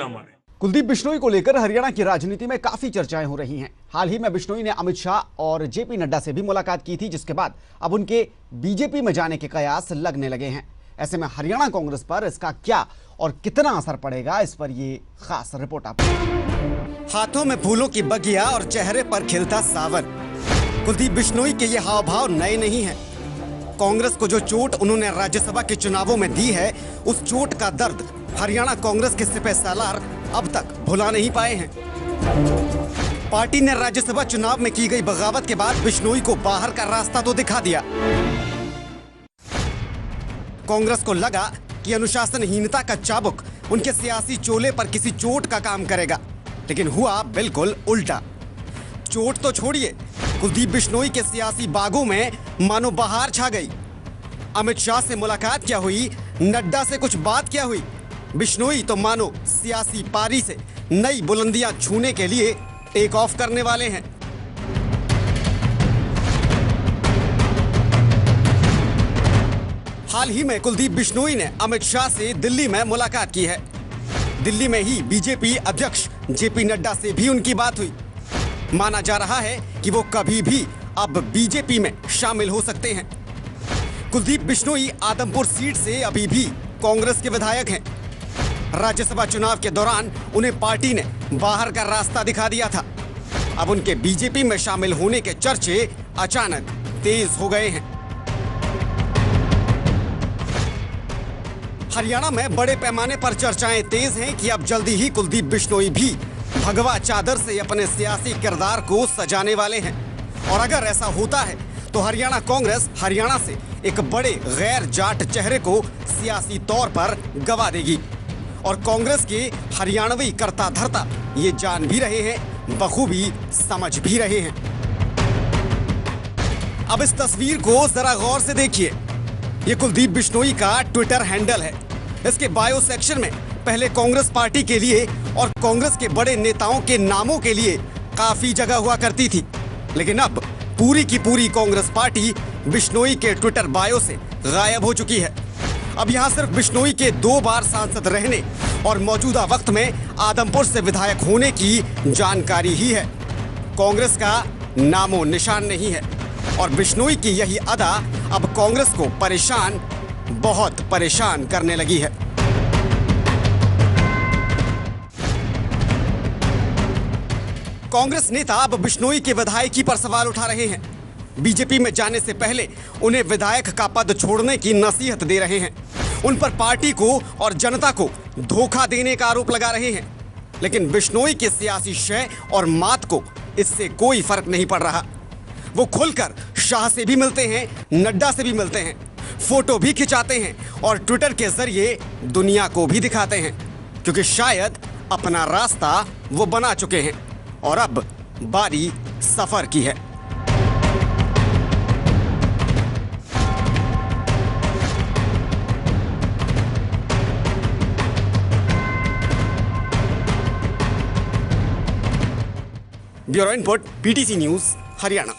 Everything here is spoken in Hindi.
हमारे। कुलदीप बिश्नोई को लेकर हरियाणा की राजनीति में काफी चर्चाएं हो रही हैं। हाल ही में बिश्नोई ने अमित शाह और जेपी नड्डा से भी मुलाकात की थी, जिसके बाद अब उनके बीजेपी में जाने के कयास लगने लगे हैं। ऐसे में हरियाणा कांग्रेस पर इसका क्या और कितना असर पड़ेगा, इस पर ये खास रिपोर्ट आप। हाथों में फूलों की बगिया और चेहरे पर खिलता सावन। कुलदीप बिश्नोई के ये हाव भाव नए नहीं हैं। कांग्रेस को जो चोट उन्होंने राज्यसभा के चुनावों में दी है, उस चोट का दर्द हरियाणा कांग्रेस के सिपह सालार अब तक भुला नहीं पाए हैं। पार्टी ने राज्यसभा चुनाव में की गई बगावत के बाद बिश्नोई को बाहर का रास्ता तो दिखा दिया। कांग्रेस को लगा कि अनुशासनहीनता का चाबुक उनके सियासी चोले पर किसी चोट का काम करेगा, लेकिन हुआ बिल्कुल उल्टा। चोट तो छोड़िए, कुलदीप बिश्नोई के सियासी बागों में मानो बहार छा गई। अमित शाह से मुलाकात क्या हुई, नड्डा से कुछ बात क्या हुई, बिश्नोई तो मानो सियासी पारी से नई बुलंदियां छूने के लिए टेक ऑफ करने वाले हैं। हाल ही में कुलदीप बिश्नोई ने अमित शाह से दिल्ली में मुलाकात की है। दिल्ली में ही बीजेपी अध्यक्ष जेपी नड्डा से भी उनकी बात हुई। माना जा रहा है कि वो कभी भी अब बीजेपी में शामिल हो सकते हैं। कुलदीप बिश्नोई आदमपुर सीट से अभी भी कांग्रेस के विधायक हैं। राज्यसभा चुनाव के दौरान उन्हें पार्टी ने बाहर का रास्ता दिखा दिया था। अब उनके बीजेपी में शामिल होने के चर्चे अचानक तेज हो गए हैं। हरियाणा में बड़े पैमाने पर चर्चाएं तेज हैं कि अब जल्दी ही कुलदीप बिश्नोई भी भगवा चादर से अपने सियासी किरदार को सजाने वाले हैं। और अगर ऐसा होता है तो हरियाणा कांग्रेस हरियाणा से एक बड़े गैर जाट चेहरे को सियासी तौर पर गवा देगी। और कांग्रेस के हरियाणवी करता धरता ये जान भी रहे हैं, बखूबी समझ भी रहे हैं। अब इस तस्वीर को जरा गौर से देखिए। ये कुलदीप बिश्नोई का ट्विटर हैंडल है। इसके बायो सेक्शन में पहले कांग्रेस पार्टी के लिए और कांग्रेस के बड़े नेताओं के नामों के लिए काफी जगह हुआ करती थी, लेकिन अब पूरी की पूरी कांग्रेस पार्टी बिश्नोई के ट्विटर बायो से गायब हो चुकी है। अब यहाँ सिर्फ बिश्नोई के 2 बार सांसद रहने और मौजूदा वक्त में आदमपुर से विधायक होने की जानकारी ही है। कांग्रेस का नामो निशान नहीं है और बिश्नोई की यही अदा अब कांग्रेस को परेशान, बहुत परेशान करने लगी है। कांग्रेस नेता अब बिश्नोई के विधायकी पर सवाल उठा रहे हैं। बीजेपी में जाने से पहले उन्हें विधायक का पद छोड़ने की नसीहत दे रहे हैं। उन पर पार्टी को और जनता को धोखा देने का आरोप लगा रहे हैं। लेकिन बिश्नोई के सियासी शय और मात को इससे कोई फर्क नहीं पड़ रहा। वो खुलकर शाह से भी मिलते हैं, नड्डा से भी मिलते हैं, फोटो भी खिंचाते हैं और ट्विटर के जरिए दुनिया को भी दिखाते हैं, क्योंकि शायद अपना रास्ता वो बना चुके हैं और अब बारी सफर की है। Bureau input, PTC news, Haryana.